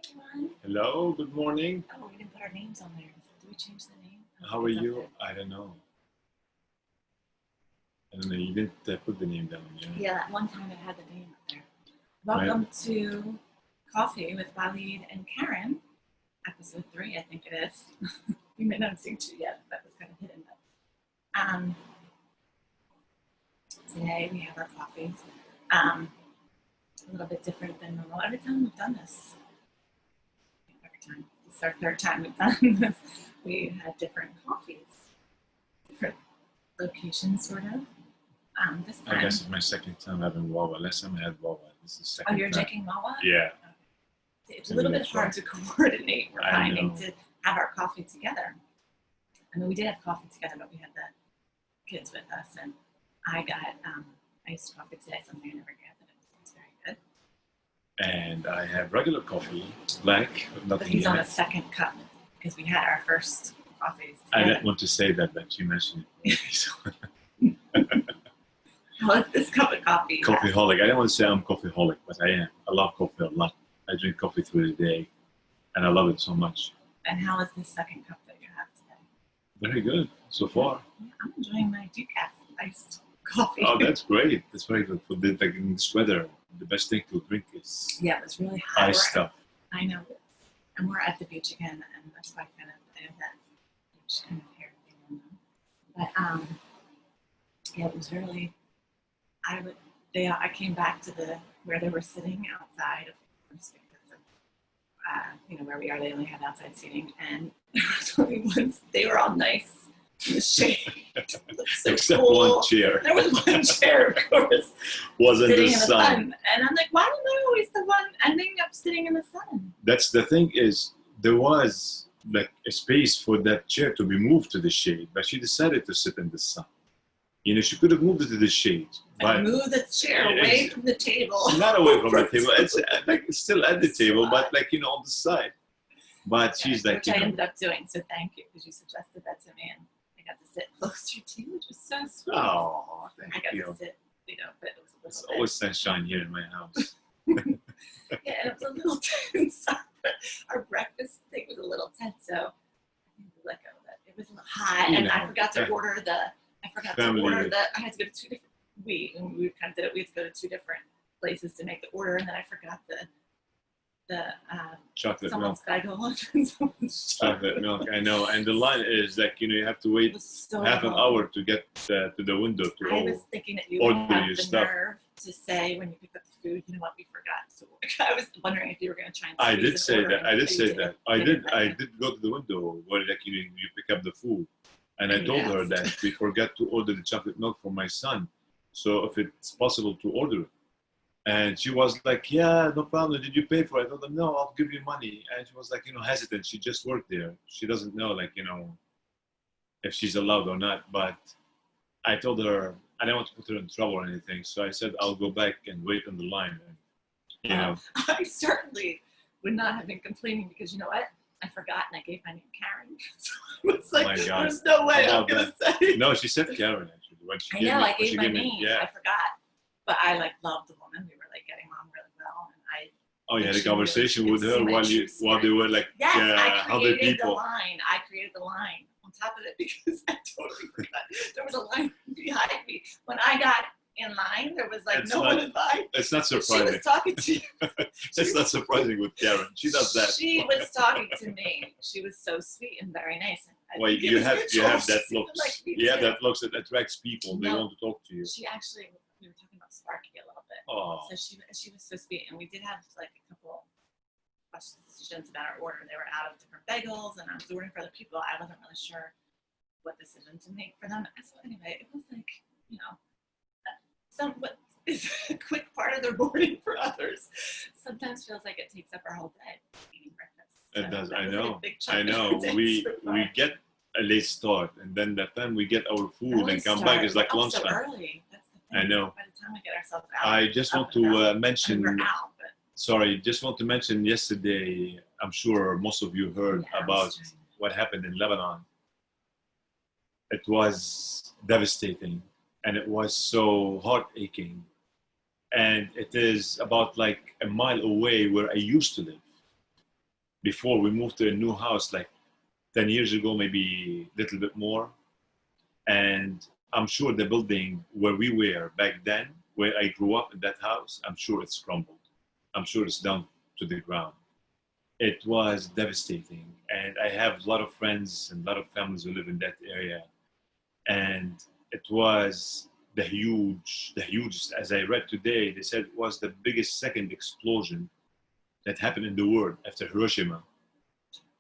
everyone. Hello, good morning. Oh, we didn't put our names on there. Did we change the name? How are you? I don't know. You didn't put the name down, yeah? Yeah, that one time it had the name up there. Welcome to Coffee with Walid and Karen, episode 3, I think it is. We may not have seen 2 yet, that was kind of hidden. But, today we have our coffees. A little bit different than normal. Every time we've done this, this is our 3rd time we've done this, we had different coffees, different locations, sort of. This time, I guess it's my 2nd time having Wawa. Last time I had Wawa. This is the 2nd oh, you're time. drinking Wawa? Yeah. It's a little bit hard to coordinate. We're finding to have our coffee together. I mean, we did have coffee together, but we had the kids with us, and I got iced coffee today, something I never get, but it's very good. And I have regular coffee, black, with nothing But he's in on it. a 2nd cup because we had our first coffees together. I didn't want to say that, but you mentioned it. How is this cup of coffee? Coffeeholic. I don't want to say I'm coffeeholic, but I am. I love coffee a lot. I drink coffee through the day, and I love it so much. And how is this 2nd cup that you have today? Very good so far. Yeah, I'm enjoying my decaf iced coffee. Oh, that's great. That's very good for this, like in this weather. The best thing to drink is Yeah, it was really hot. ice stuff. I know. And we're at the beach again, and that's why I have that beach kind of hair thing on them. But yeah, it was really. I came back to where they were sitting outside, of course, because of where we are. They only had outside seating, and there was only ones. They were all nice in the shade. So Except cool. one chair. There was one chair, of course, Was in sitting the in the sun. sun. And I'm like, why am I always the one ending up sitting in the sun? That's the thing is, there was like a space for that chair to be moved to the shade, but she decided to sit in the sun. You know, she could have moved it to the shade. But And move the chair away from the table. Not away from the table. It's like it's still at the table, but like on the side. But she's like, which I ended up doing. So thank you, because you suggested that to me, and I got to sit closer to you, which was so sweet. Oh, I thank got you. to sit, but it was a It's little always sunshine here in my house. Yeah, and it was a little tense. Our breakfast thing was a little tense, so I think we let go of it. It was hot, and I forgot to order I had to go to 2 different. We kind of did it. We had to go to 2 different places to make the order, and then I forgot the Chocolate milk. someone's gotta go on. Someone's Chocolate milk, I know. And the line is like, you have to wait so half an long. hour to get to the window to I was thinking that you order would have your the stuff. nerve to say when you picked up the food, you know what, we forgot. So I was wondering if you were going to try and. I squeeze did an say order that. in, I did but you say didn't. that. You I didn't. did go to the window where like you pick up the food, and I And told you her asked. that we forgot to order the chocolate milk for my son. So if it's possible to order it. And she was like, yeah, no problem. Did you pay for it? I told them, no, I'll give you money. And she was like, hesitant. She just worked there. She doesn't know, like, if she's allowed or not. But I told her, I didn't want to put her in trouble or anything. So I said, I'll go back and wait on the line. And, I certainly would not have been complaining because you know what? I forgot and I gave my name Karen. So I was like, my God. there's no way How I'm going to about say. No, she said Karen, actually. When she I know, I when gave she my gave name. me, yeah. I forgot. But I loved the woman. We were getting on really well. And Oh, you had a She conversation really- with it her seemed like she was while they were like yes, I 100 created the people. line. I created the line on top of it because I totally forgot. There was a line behind me. When I got in line, there was It's no not- one in line. It's not She surprising. was talking to you. It's not surprising with Karen. She does that. She was talking to me. She was so sweet and very nice. And I Well, think it you was have mutual. that She look. seemed like me You have too. that looks that attracts people. They No. want to talk to you. She actually, we were talking about Sparky a little bit. Oh, So she was so sweet, and we did have a couple questions about our order. They were out of different bagels, and I was ordering for other people. I wasn't really sure what decision to make for them. So anyway, it was what is a quick part of their morning for others sometimes feels like it takes up our whole day eating breakfast. So it does. that I was know. a big chunk I of know. our day We so far. get a late start, and then that time we get our food Early and come start. back is like We're up so lunchtime. early. That's the thing. I know. By the time we get ourselves out, I just want up and to about. mention. We're out, but Sorry, just want to mention yesterday. I'm sure most of you heard yeah, about what happened in Lebanon. It was devastating, and it was so heart-aching. And it is about like a mile away where I used to live. before we moved to a new house like 10 years ago, maybe a little bit more. And I'm sure the building where we were back then, where I grew up in that house, I'm sure it's crumbled. I'm sure it's down to the ground. It was devastating. And I have a lot of friends and a lot of families who live in that area. And it was the hugest, as I read today, they said it was the biggest second explosion that happened in the world after Hiroshima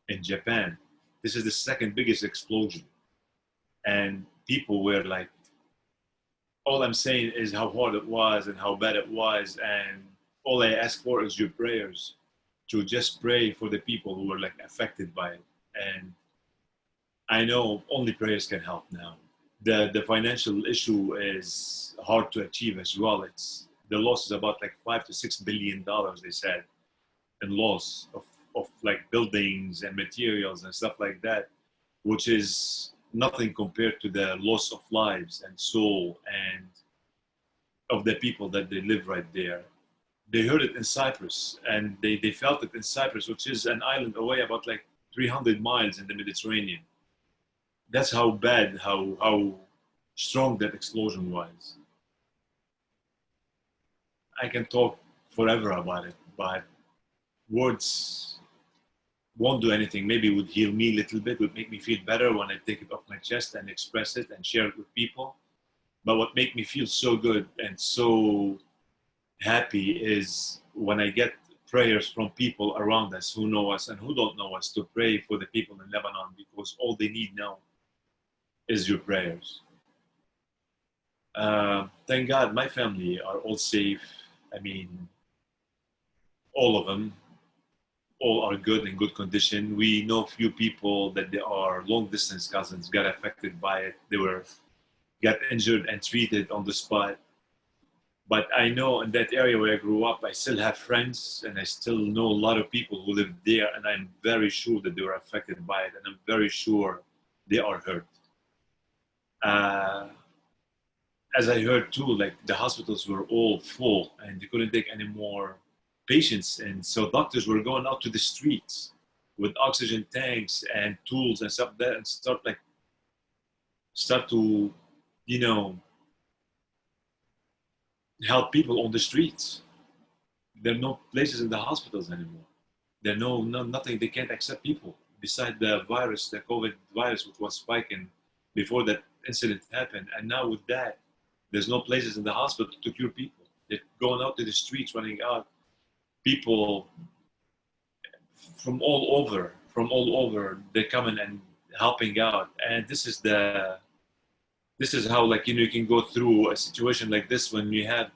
in Japan. This is the second biggest explosion. And people were like, all I'm saying is how hard it was and how bad it was. And all I ask for is your prayers, to just pray for the people who were like affected by it. And I know only prayers can help now. The financial issue is hard to achieve as well. It's the loss is about like $5 to $6 billion, they said, in loss of like buildings and materials and stuff like that, which is nothing compared to the loss of lives and soul and of the people that they live right there. They heard it in Cyprus, and they felt it in Cyprus, which is an island away about like 300 miles in the Mediterranean. That's how bad, how strong that explosion was. I can talk forever about it, but words won't do anything. Maybe it would heal me a little bit, would make me feel better when I take it off my chest and express it and share it with people. But what made me feel so good and so happy is when I get prayers from people around us who know us and who don't know us, to pray for the people in Lebanon, because all they need now is your prayers. Thank God my family are all safe. I mean, all of them, all are good, in good condition. We know few people that they are long distance cousins got affected by it. They got injured and treated on the spot. But I know in that area where I grew up, I still have friends and I still know a lot of people who live there, and I'm very sure that they were affected by it, and I'm very sure they are hurt. As I heard too, like the hospitals were all full and they couldn't take any more patients, and so doctors were going out to the streets with oxygen tanks and tools and stuff like that, and start to, you know, help people on the streets. There are no places in the hospitals anymore. There are nothing. They can't accept people beside the virus, the COVID virus, which was spiking before that incident happened. And now with that, there's no places in the hospital to cure people. They're going out to the streets, running out. People from all over, they're coming and helping out. And this is how, like, you know, you can go through a situation like this when you have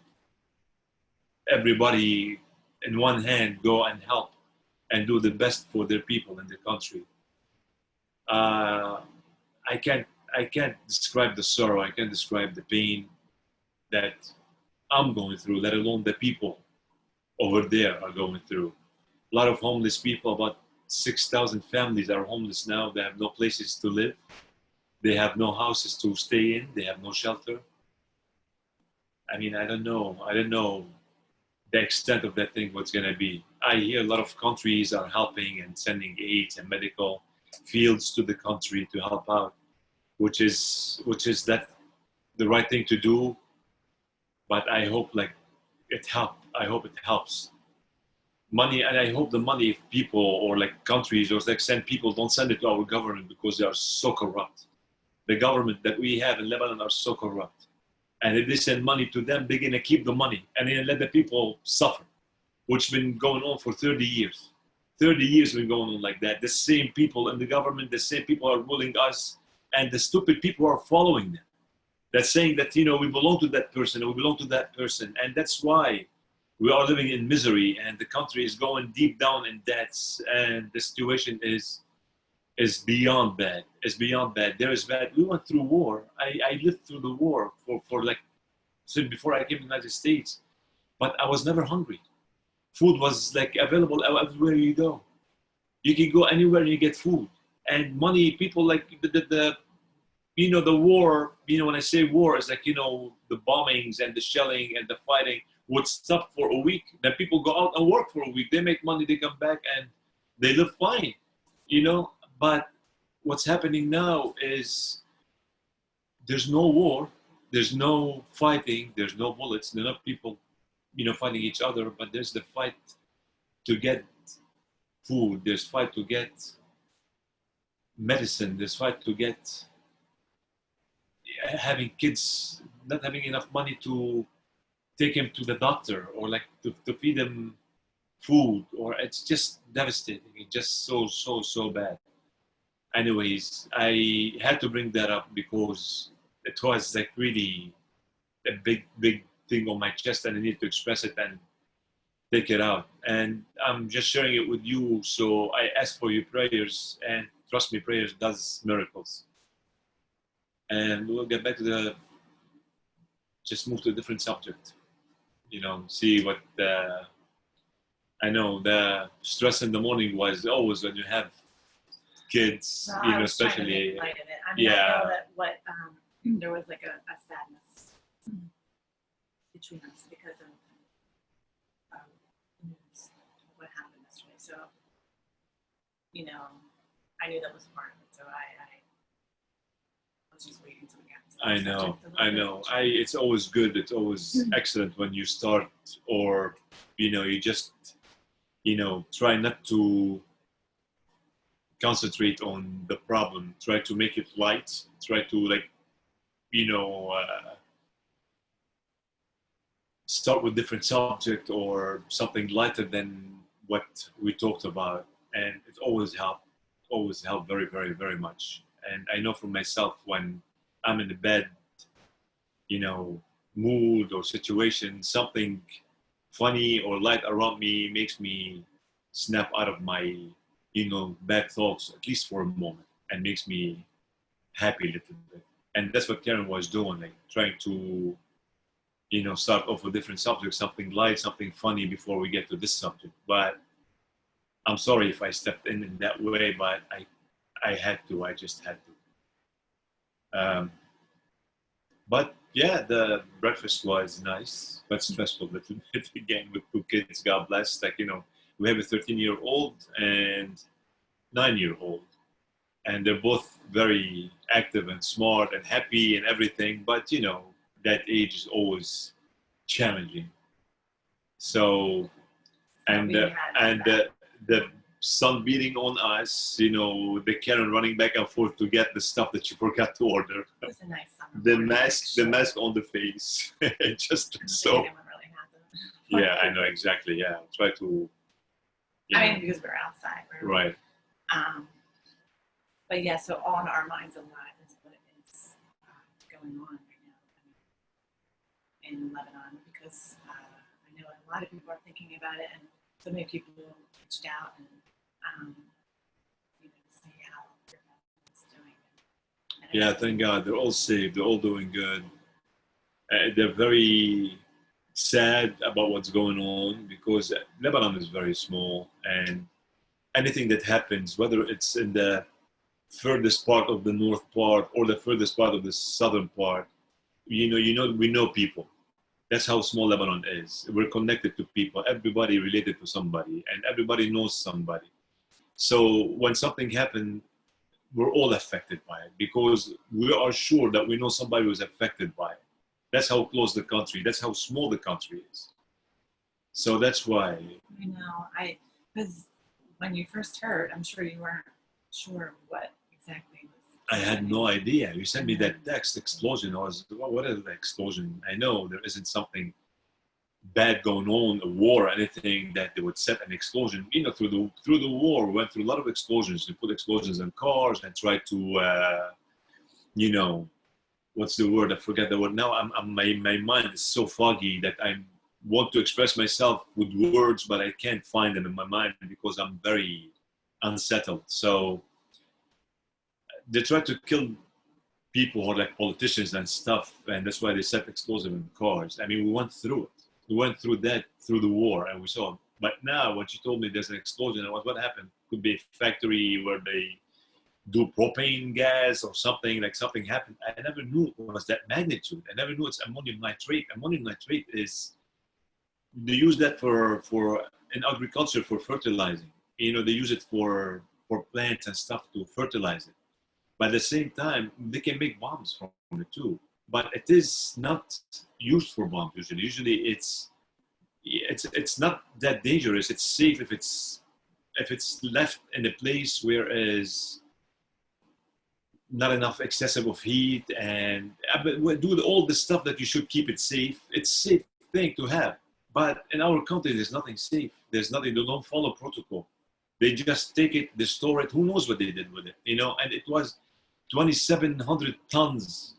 everybody in one hand go and help and do the best for their people in the country. I can't describe the sorrow. I can't describe the pain that I'm going through, let alone the people over there are going through. A lot of homeless people, about 6,000 families are homeless now. They have no places to live. They have no houses to stay in. They have no shelter. I mean, I don't know the extent of that thing, what's going to be. I hear a lot of countries are helping and sending aid and medical fields to the country to help out, which is that the right thing to do. But I hope I hope it helps. Money, and I hope the money, if people or like countries or like send people, don't send it to our government, because they are so corrupt. The government that we have in Lebanon are so corrupt. And if they send money to them, they're going to keep the money and then let the people suffer, which has been going on for 30 years. 30 years been going on like that. The same people in the government, the same people are ruling us, and the stupid people are following them. That's saying that, you know, we belong to that person and we belong to that person. And that's why we are living in misery, and the country is going deep down in debts, and the situation is beyond bad. It's beyond bad. There is bad. We went through war. I lived through the war for like, since before I came to the United States, but I was never hungry. Food was like available everywhere you go. You can go anywhere and you get food. And money, people like the you know, the war, you know, when I say war, it's like, you know, the bombings and the shelling and the fighting would stop for a week. Then people go out and work for a week. They make money, they come back, and they live fine, But what's happening now is there's no war, there's no fighting, there's no bullets, there are not people, fighting each other, but there's the fight to get food, there's fight to get medicine, there's fight to get having kids, not having enough money to take him to the doctor or like to feed him food, or it's just devastating. It's just so bad. Anyways, I had to bring that up because it was like really a big thing on my chest, and I need to express it and take it out. And I'm just sharing it with you. So I ask for your prayers, and trust me, prayers does miracles. And we'll get back to just move to a different subject. See what I know. The stress in the morning was always when you have kids, No, I was trying to especially. make light of it. I mean, I know that there was like a sadness between us because of what happened yesterday. So, I knew that was part of it. So I was just waiting to get to I know. It's always good. It's always excellent when you start, or you just try not to concentrate on the problem. Try to make it light. Try to start with different subject or something lighter than what we talked about, and it always helped. Always helped very, very, very much. And I know for myself when I'm in a bad, mood or situation, something funny or light around me makes me snap out of my, bad thoughts, at least for a moment, and makes me happy a little bit. And that's what Karen was doing, like trying to, start off with different subjects, something light, something funny before we get to this subject. But I'm sorry if I stepped in that way, but I had to. I just had to. But yeah, the breakfast was nice, but stressful a little bit again with two kids. God bless. We have a 13-year-old and 9-year-old, and they're both very active and smart and happy and everything. But that age is always challenging. So, and the sun beating on us, the Karen running back and forth to get the stuff that you forgot to order. It was a nice summer. The mask on the face. Just so. Yeah, I know exactly. Yeah, try to. Because we're outside. Right. But yeah, so on our minds a lot is what is going on right now in Lebanon, because I know a lot of people are thinking about it, and so many people reached out and see how everyone's doing. Yeah, thank God they're all safe. They're all doing good. They're very sad about what's going on because Lebanon is very small, and anything that happens, whether it's in the furthest part of the north part or the furthest part of the southern part, we know people. That's how small Lebanon is. We're connected to people. Everybody related to somebody, and everybody knows somebody. So when something happens, we're all affected by it because we are sure that we know somebody who's affected by it. That's how close the country, that's how small the country is. So that's why. Because when you first heard, I'm sure you weren't sure what exactly was. I had no idea. You sent me that text, explosion. I was, what is the explosion? I know there isn't something bad going on, a war or anything that they would set an explosion. Through the war, we went through a lot of explosions. They put explosions in cars and tried to, what's the word? I forget the word. Now my mind is so foggy that I want to express myself with words, but I can't find them in my mind because I'm very unsettled. So they tried to kill people who are like politicians and stuff, and that's why they set explosive in cars. I mean, we went through it. We went through that through the war, and we saw. But now, when she told me there's an explosion, what happened? Could be a factory where they do propane gas or something, like something happened. I never knew it was that magnitude. I never knew it's ammonium nitrate. Ammonium nitrate is, they use that for in agriculture for fertilizing. They use it for plants and stuff to fertilize it. But at the same time, they can make bombs from it too. But it is not used for bombs usually. Usually, it's not that dangerous. It's safe if it's left in a place where is not enough excessive of heat and do all the stuff that you should keep it safe. It's a safe thing to have. But in our country, there's nothing safe. There's nothing. They don't follow protocol. They just take it, they store it. Who knows what they did with it? And it was 2,700 tons.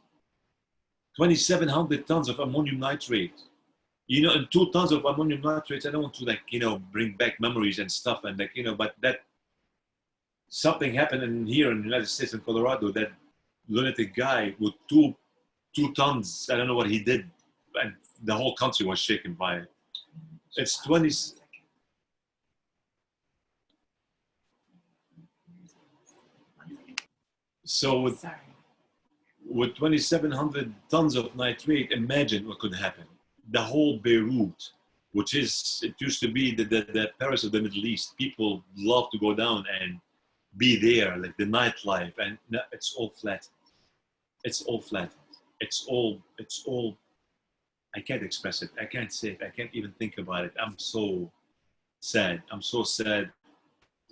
2,700 tons of ammonium nitrate. And 2 tons of ammonium nitrate. I don't want to bring back memories and stuff and but that something happened here in the United States in Colorado. That lunatic guy with two tons. I don't know what he did, and the whole country was shaken by it. It's 20. So with 2,700 tons of nitrate, imagine what could happen. The whole Beirut, it used to be the Paris of the Middle East. People love to go down and be there, like the nightlife, and it's all flat. It's all flat. It's all. I can't express it. I can't say it. I can't even think about it. I'm so sad. I'm so sad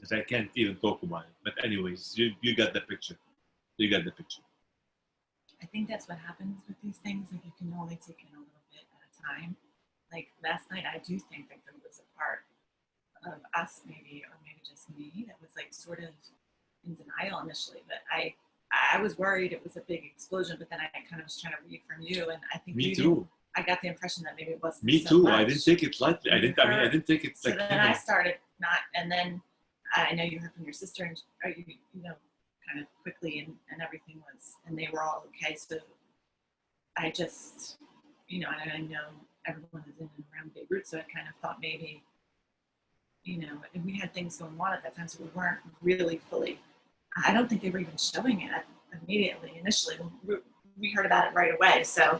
that I can't even talk about it. But anyways, you got the picture. You got the picture. I think that's what happens with these things. Like, you can only take in a little bit at a time. Like last night, I do think that there was a part of us, maybe, or maybe just me, that was like sort of in denial initially. But I was worried it was a big explosion. But then I kind of was trying to read from you, and I think me too. I got the impression that maybe it wasn't. Me so too. much. I didn't take it lightly. I didn't take it. So then I started not, and then I know you heard from your sister, and kind of quickly, and everything was, and they were all okay. So I just, and I know everyone is in and around Beirut, so I kind of thought maybe, and we had things going on at that time, so we weren't really fully. I don't think they were even showing it immediately. Initially, we heard about it right away, so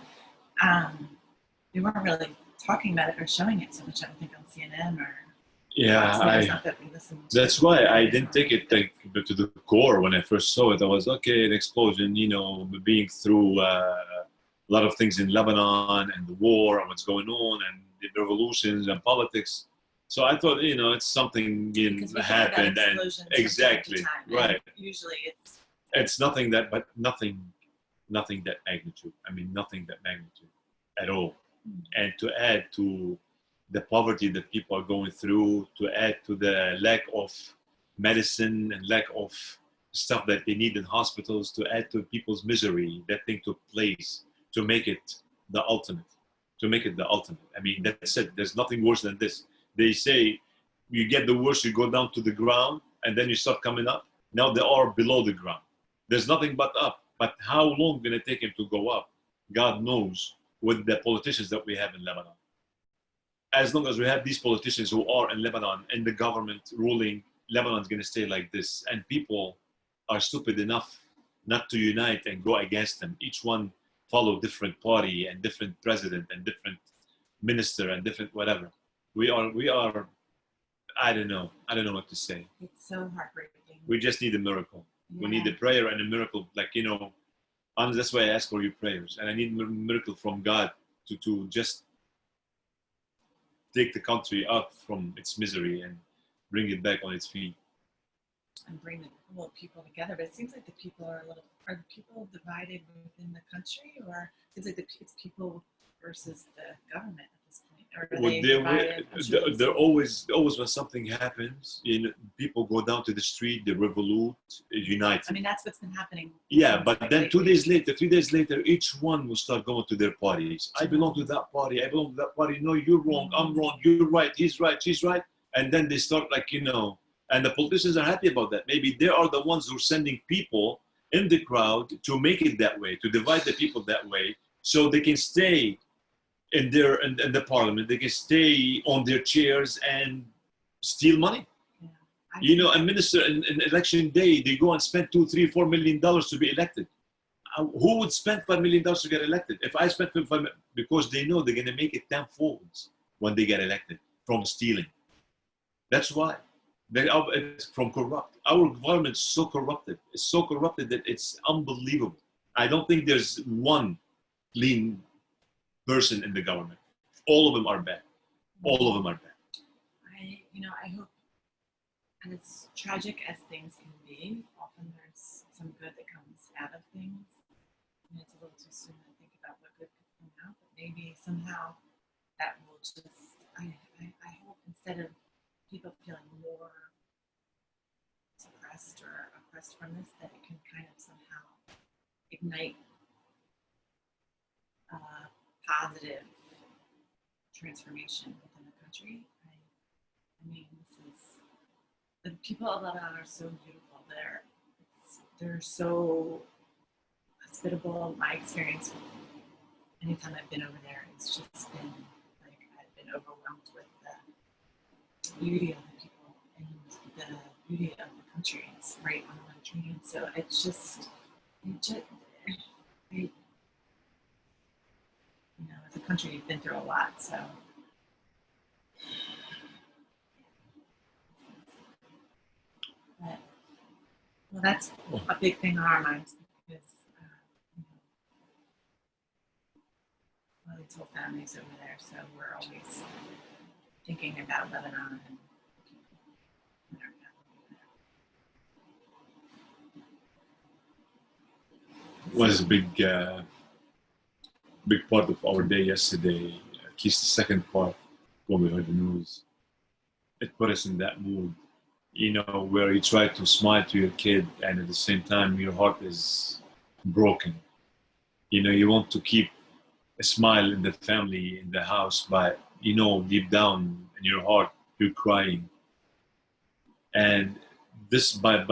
they weren't really talking about it or showing it so much. I don't think on CNN or. Yeah, that's why I didn't take it to the core when I first saw it. I was okay, an explosion, being through a lot of things in Lebanon and the war and what's going on and the revolutions and politics. So I thought, it's something happened, and exactly right. Usually it's nothing that magnitude. I mean, nothing that magnitude at all. Mm-hmm. And to add to the poverty that people are going through, to add to the lack of medicine and lack of stuff that they need in hospitals, to add to people's misery, that thing took place to make it the ultimate. I mean, that's it. There's nothing worse than this. They say you get the worst, you go down to the ground, and then you start coming up. Now they are below the ground. There's nothing but up. But how long will it take him to go up? God knows, with the politicians that we have in Lebanon. As long as we have these politicians who are in Lebanon and the government ruling, Lebanon's going to stay like this. And people are stupid enough not to unite and go against them. Each one follow different party and different president and different minister and different whatever. We are. I don't know what to say. It's so heartbreaking. We just need a miracle. Yeah. We need a prayer and a miracle. Honestly, that's why I ask for your prayers. And I need a miracle from God to just take the country out from its misery and bring it back on its feet. And bring the people together. But it seems like the people are the people divided within the country, or is it it's people versus the government at this point? Or are they divided? They're always when something happens, people go down to the street, they revolute, unite. I mean, that's what's been happening. Yeah, but then 2 days later, 3 days later, each one will start going to their parties. I belong to that party. I belong to that party. No, you're wrong. I'm wrong. You're right. He's right. She's right. And then they start and the politicians are happy about that. Maybe they are the ones who are sending people in the crowd to make it that way, to divide the people that way, so they can stay in the parliament. They can stay on their chairs and steal money. Yeah. A minister in election day, they go and spend $2, $3, $4 million to be elected. Who would spend $5 million to get elected? If I spent $5 million, because they know they're going to make it tenfold when they get elected from stealing. That's why. It's from corrupt. Our government is so corrupted. It's so corrupted that it's unbelievable. I don't think there's one clean person in the government. All of them are bad. All of them are bad. I hope, as tragic as things can be, often there's some good that comes out of things. And it's a little too soon to think about what good could come out, but maybe somehow that will just, I hope instead of people feeling more suppressed or oppressed from this, that it can kind of somehow ignite positive transformation within the country. I mean, the people of Lebanon are so beautiful. They're so hospitable. My experience, anytime I've been over there, it's just been like I've been overwhelmed with the beauty of the people and the beauty of the country. It's right on the Mediterranean, so as a country, you've been through a lot, so. But, well, that's a big thing on our minds because these whole families over there, so we're always thinking about Lebanon and our family. Was a big part of our day yesterday. At least the second part, when we heard the news, it put us in that mood. Where you try to smile to your kid, and at the same time, your heart is broken. You want to keep a smile in the family, in the house, but deep down in your heart, you're crying. And this, by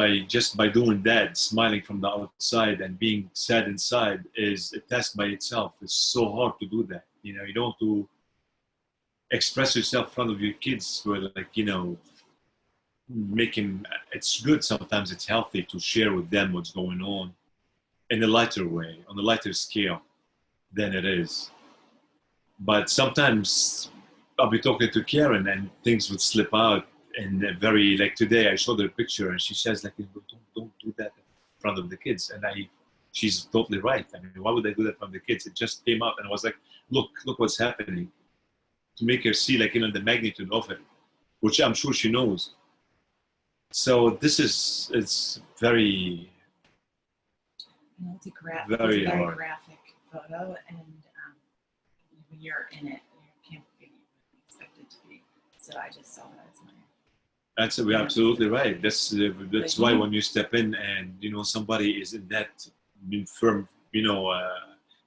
doing that, smiling from the outside and being sad inside, is a task by itself. It's so hard to do that. You don't want to express yourself in front of your kids, where making it's good. Sometimes it's healthy to share with them what's going on in a lighter way, on a lighter scale than it is. But sometimes I'll be talking to Karen and things would slip out, and very, like today I showed her a picture and she says like, don't do that in front of the kids. And she's totally right. I mean, why would I do that in front of the kids? It just came out and I was like, look what's happening, to make her see the magnitude of it, which I'm sure she knows. So it's very, it's a very very hard. graphic photo, and when you're in it, you can't be expected to be. So I just saw that as my. We're absolutely right. That's why when you step in and somebody is in that firm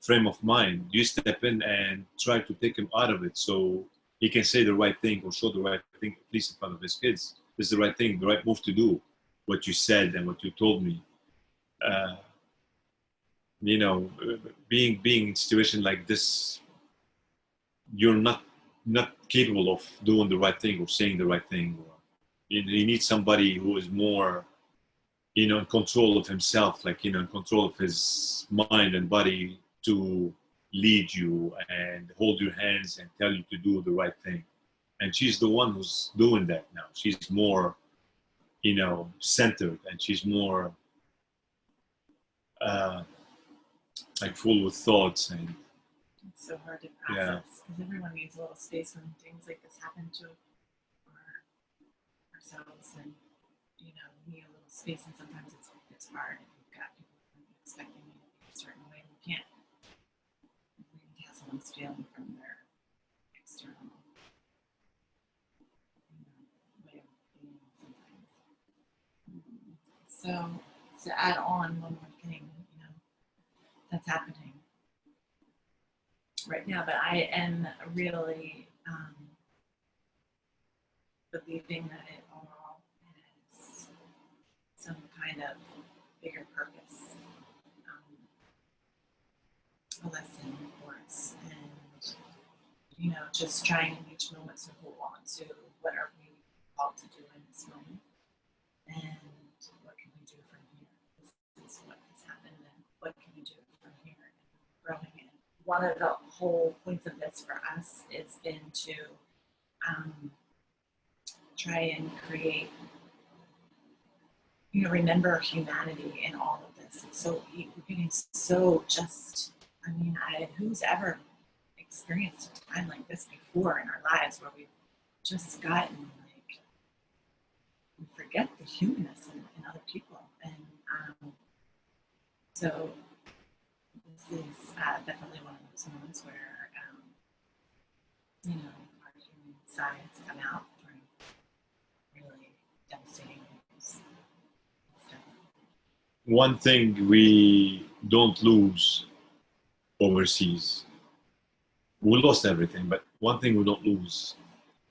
frame of mind, you step in and try to take him out of it so he can say the right thing or show the right thing, at least in front of his kids. This is the right thing, the right move to do. What you said and what you told me. Being in a situation like this, you're not capable of doing the right thing or saying the right thing. You need somebody who is more, in control of himself, in control of his mind and body, to lead you and hold your hands and tell you to do the right thing. And she's the one who's doing that now. She's more, centered, and she's more full with thoughts. And it's so hard to process because everyone needs a little space when things like this happen to ourselves, and we need a little space, and sometimes it's hard if you've got people expecting you to be a certain way. You can't tell someone's feeling from their external way of being sometimes. So to add on one more thing, that's happening right now, but I am really believing that it all has some kind of bigger purpose, a lesson for us, and just trying in each moment to hold on to what are we called to do in this moment, and what can we do from here. This is what has happened, and what can we do from here, and growing it. One of the whole points of this for us has been to try and create remember humanity in all of this. It's so we're getting so just. I mean, who's ever experienced a time like this before in our lives where we've just gotten like we forget the humanness in other people, and so this is definitely one of those moments where our human sides come out during really devastating news. One thing we don't lose overseas, we lost everything, but one thing we don't lose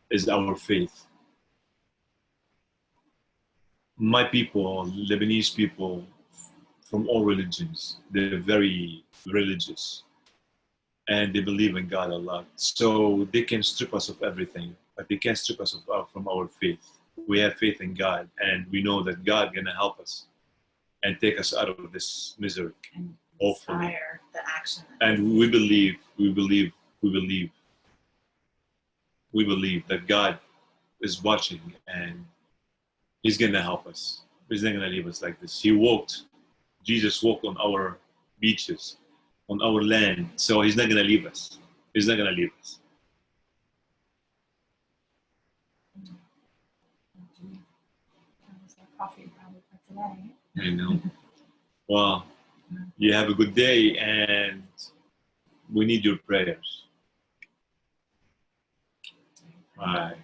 is our faith. My people, Lebanese people from all religions, they're very religious and they believe in God a lot. So they can strip us of everything, but they can't strip us from our faith. We have faith in God, and we know that God is going to help us and take us out of this misery. And hopefully. Inspire the action. And we believe that God is watching and He's going to help us. He's not going to leave us like this. Jesus walked on our beaches, on our land, so He's not going to leave us. He's not going to leave us. Coffee probably for today. I know. Well, you have a good day, and we need your prayers. Bye.